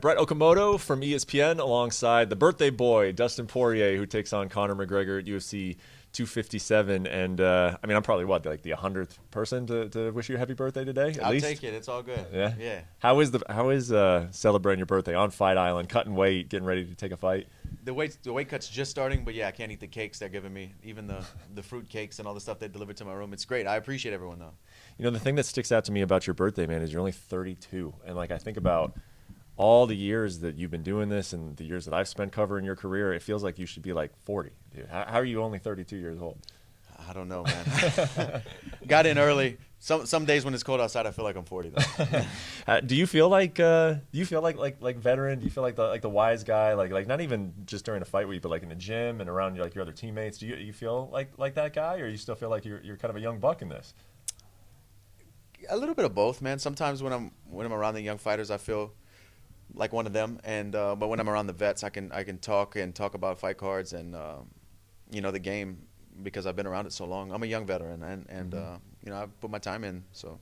Brett Okamoto from ESPN alongside the birthday boy, Dustin Poirier, who takes on Conor McGregor at UFC 257. And, I'm probably, like the 100th person to wish you a happy birthday today, at I'll least? take it. It's all good. Yeah? Yeah. How is celebrating your birthday on Fight Island, cutting weight, getting ready to take a fight? The weight cut's just starting, but yeah, I can't eat the cakes they're giving me, even the fruit cakes and all the stuff they delivered to my room. It's great. I appreciate everyone, though. You know, the thing that sticks out to me about your birthday, man, is you're only 32. And, I think about all the years that you've been doing this and the years that I've spent covering your career, it feels like you should be like 40. Dude, how are you only 32 years old? I don't know, man. Got in early. Some days when it's cold outside, I feel like I'm 40 though. Do you feel like veteran? Do you feel like the wise guy? Like not even just during a fight week, but like in the gym and around your other teammates. Do you feel like that guy, or you still feel like you're kind of a young buck in this? A little bit of both, man. Sometimes when I'm around the young fighters, I feel like one of them, and but when I'm around the vets, I can talk about fight cards and the game, because I've been around it so long. I'm a young veteran, and I've put my time in. So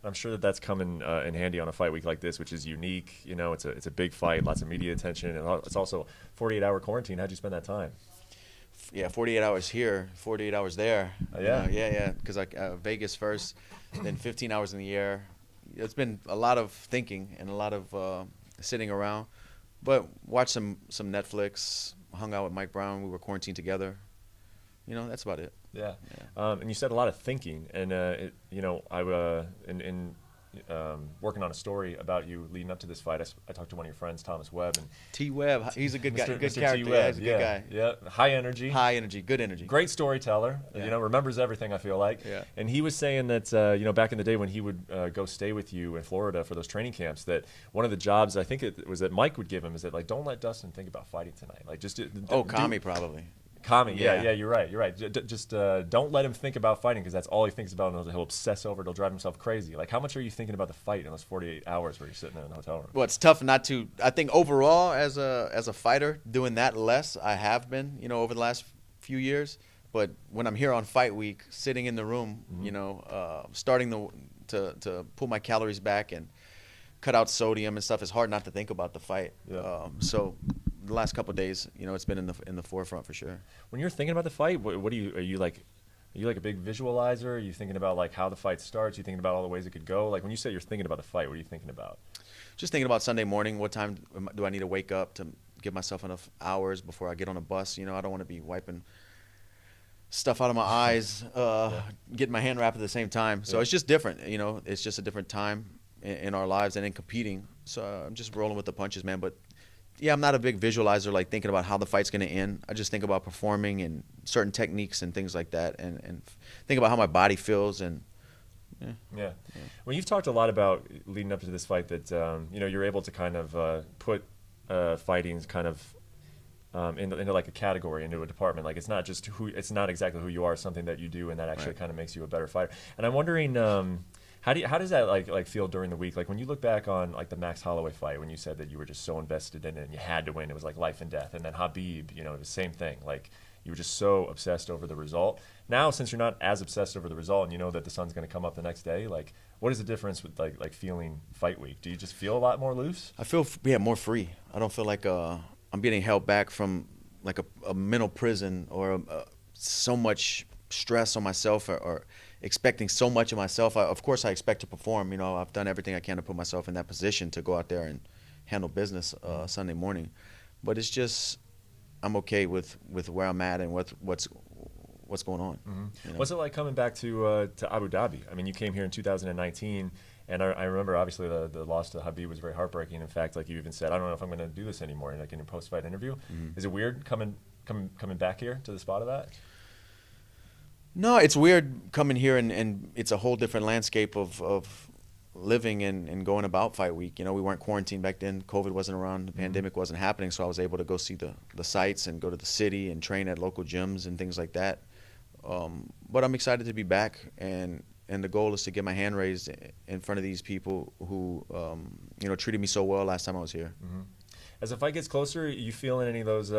I'm sure that's coming in handy on a fight week like this, which is unique. You know, it's a big fight, lots of media attention, and it's also 48-hour quarantine. How'd you spend that time? Yeah, 48 hours here, 48 hours there. Yeah. Because Vegas first, then 15 hours in the air. It's been a lot of thinking and a lot of sitting around, but watched some Netflix, hung out with Mike Brown. We were quarantined together. That's about it. Yeah. And you said a lot of thinking, and working on a story about you leading up to this fight, I talked to one of your friends, Thomas Webb, and T. Webb, he's a good guy, good Mr. character. T. Yeah, Webb, he's a good guy. Yeah, high energy, good energy. great storyteller. Yeah. Remembers everything. I feel like. Yeah. And he was saying that back in the day when he would go stay with you in Florida for those training camps, that one of the jobs I think it was that Mike would give him is that don't let Dustin think about fighting tonight. Kami probably. Kami, yeah, you're right. Just don't let him think about fighting, because that's all he thinks about, and he'll obsess over it. He'll drive himself crazy. Like, how much are you thinking about the fight in those 48 hours where you're sitting there in the hotel room? Well, it's tough not to. I think overall, as a fighter, doing that less, I have been, over the last few years. But when I'm here on fight week, sitting in the room, starting to pull my calories back and cut out sodium and stuff, it's hard not to think about the fight. Yeah. So the last couple of days, it's been in the forefront for sure. When you're thinking about the fight, what are you like a big visualizer? Are you thinking about how the fight starts? Are you thinking about all the ways it could go? Like, when you say you're thinking about the fight, what are you thinking about? Just thinking about Sunday morning. What time do I need to wake up to give myself enough hours before I get on a bus? I don't want to be wiping stuff out of my eyes, getting my hand wrapped at the same time. So It's just different. It's just a different time in our lives and in competing. So I'm just rolling with the punches, man. But yeah, I'm not a big visualizer, like thinking about how the fight's going to end. I just think about performing and certain techniques and things like that, and think about how my body feels. And yeah. Well, you've talked a lot about leading up to this fight that you're able to kind of put fighting kind of into like a category, into a department. Like, it's not exactly who you are. It's something that you do, and that actually kind of makes you a better fighter. And I'm wondering, how does that like feel during the week? Like, when you look back on like the Max Holloway fight, when you said that you were just so invested in it and you had to win, it was like life and death. And then Khabib, it was the same thing. Like, you were just so obsessed over the result. Now, since you're not as obsessed over the result, and you know that the sun's going to come up the next day, like, what is the difference with like feeling fight week? Do you just feel a lot more loose? I feel more free. I don't feel like I'm getting held back from like a mental prison, or so much stress on myself, or expecting so much of myself. Of course, I expect to perform. I've done everything I can to put myself in that position to go out there and handle business Sunday morning. But it's just, I'm okay with where I'm at and what's going on. Mm-hmm. What's it like coming back to Abu Dhabi? I mean, you came here in 2019, and I remember obviously the loss to Khabib was very heartbreaking. In fact, like, you even said, I don't know if I'm going to do this anymore, like in your post-fight interview. Mm-hmm. Is it weird coming back here to the spot of that? No, it's weird coming here, and it's a whole different landscape of living and going about fight week. We weren't quarantined back then. COVID wasn't around. The pandemic wasn't happening, so I was able to go see the sites and go to the city and train at local gyms and things like that. But I'm excited to be back, and the goal is to get my hand raised in front of these people who treated me so well last time I was here. Mm-hmm. As the fight gets closer, you feeling any of those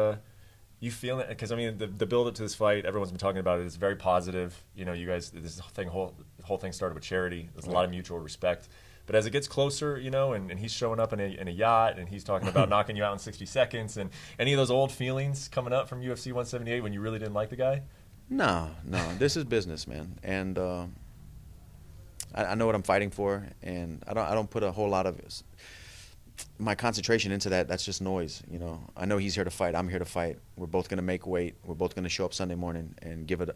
you feel it? Because, I mean, the build-up to this fight, everyone's been talking about it. It's very positive. You guys, the whole thing started with charity. There's a lot of mutual respect. But as it gets closer, you know, and he's showing up in a yacht, and he's talking about knocking you out in 60 seconds, and any of those old feelings coming up from UFC 178 when you really didn't like the guy? No. This is business, man, and I know what I'm fighting for, and I don't put a whole lot of my concentration into that. That's just noise, you know. I know he's here to fight. I'm here to fight. We're both going to make weight. We're both going to show up Sunday morning and give it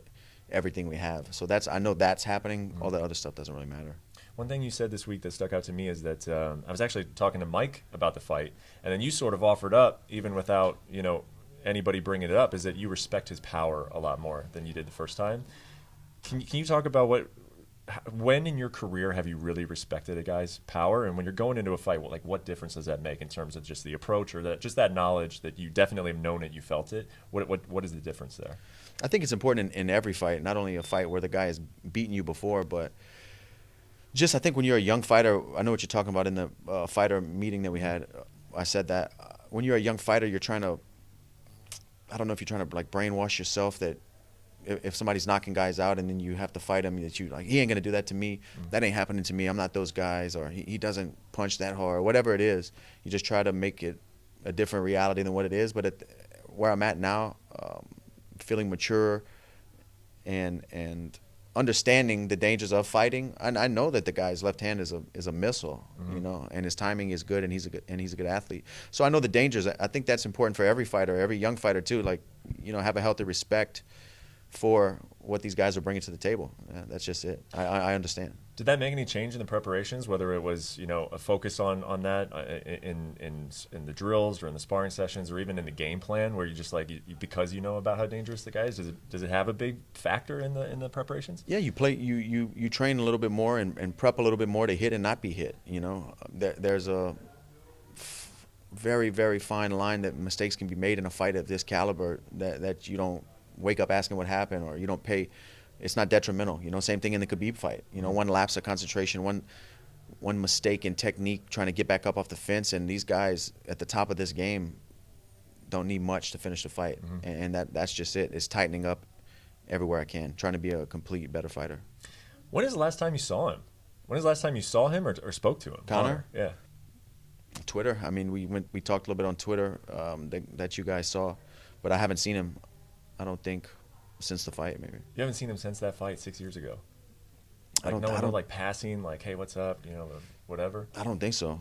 everything we have. So I know that's happening. All that other stuff doesn't really matter. One thing you said this week that stuck out to me is that I was actually talking to Mike about the fight, and then you sort of offered up, even without, you know, anybody bringing it up, is that you respect his power a lot more than you did the first time. Can you talk about when in your career have you really respected a guy's power, and when you're going into a fight, what difference does that make in terms of just the approach, or that knowledge that you definitely have known it, you felt it? What is the difference there? I think it's important in every fight, not only a fight where the guy has beaten you before, but just I think when you're a young fighter, I know what you're talking about in the fighter meeting that we had. I said that when you're a young fighter, you're trying to, I don't know if you're trying to like brainwash yourself that if somebody's knocking guys out and then you have to fight him, that you like, he ain't gonna do that to me. That ain't happening to me. I'm not those guys, or he doesn't punch that hard, or whatever it is. You just try to make it a different reality than what it is. But where I'm at now, feeling mature and understanding the dangers of fighting, and I know that the guy's left hand is a missile, you know, and his timing is good, and he's a good athlete. So I know the dangers. I think that's important for every fighter, every young fighter too. Like, you know, have a healthy respect for what these guys are bringing to the table. That's just it. I understand. Did that make any change in the preparations, whether it was, you know, a focus on that in the drills or in the sparring sessions, or even in the game plan, where you just like because you know about how dangerous the guy is? Does it have a big factor in the preparations? Yeah, you train a little bit more and prep a little bit more to hit and not be hit. You know, there's a very, very fine line that mistakes can be made in a fight of this caliber that you don't wake up asking what happened, or you don't pay. It's not detrimental, you know. Same thing in the Khabib fight. You know, one lapse of concentration, one mistake in technique, trying to get back up off the fence, and these guys at the top of this game don't need much to finish the fight, and that's just it. It's tightening up everywhere I can, trying to be a complete better fighter. When is the last time you saw him? When is the last time you saw him or spoke to him? Conor? Yeah. Twitter. I mean, we talked a little bit on Twitter that you guys saw, but I haven't seen him. I don't think since the fight, maybe. You haven't seen him since that fight 6 years ago? Like, I don't like passing, like, hey, what's up, you know, or whatever? I don't think so.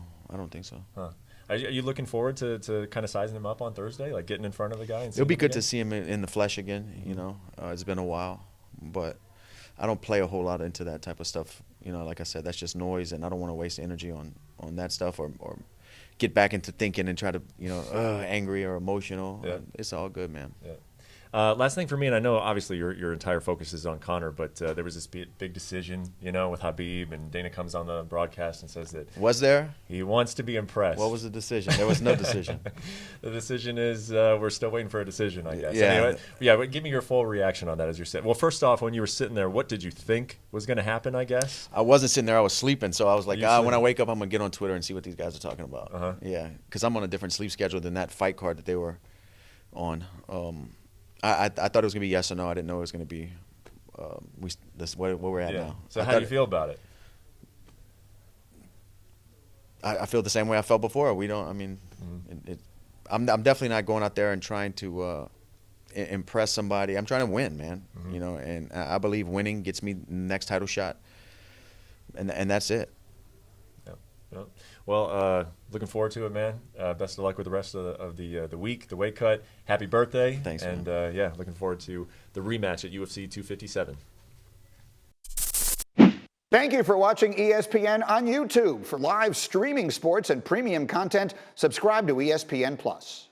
Huh. Are you looking forward to kind of sizing him up on Thursday, like getting in front of the guy? It'll be good to see him in the flesh again, you know. It's been a while, but I don't play a whole lot into that type of stuff. You know, like I said, that's just noise, and I don't want to waste energy on that stuff or get back into thinking and try to, you know, angry or emotional. Yeah. It's all good, man. Yeah. Last thing for me, and I know obviously your entire focus is on Conor, but there was this big decision, you know, with Khabib, and Dana comes on the broadcast and says that he wants to be impressed. What was the decision? There was no decision. The decision is we're still waiting for a decision, I guess. Yeah. Anyway, but give me your full reaction on that as you're sitting. Well, first off, when you were sitting there, what did you think was going to happen, I guess? I wasn't sitting there. I was sleeping, so I was like, when I wake up, I'm going to get on Twitter and see what these guys are talking about. Yeah, because I'm on a different sleep schedule than that fight card that they were on. I thought it was going to be yes or no. I didn't know it was going to be where we're at now. So how do you feel about it? I feel the same way I felt before. I'm definitely not going out there and trying to impress somebody. I'm trying to win, man. You know, and I believe winning gets me the next title shot, and that's it. Yeah. Well, looking forward to it, man. Best of luck with the rest of the week, the weight cut. Happy birthday. Thanks, and man. Looking forward to the rematch at UFC 257. Thank you for watching ESPN on YouTube. For live streaming sports and premium content, subscribe to ESPN+.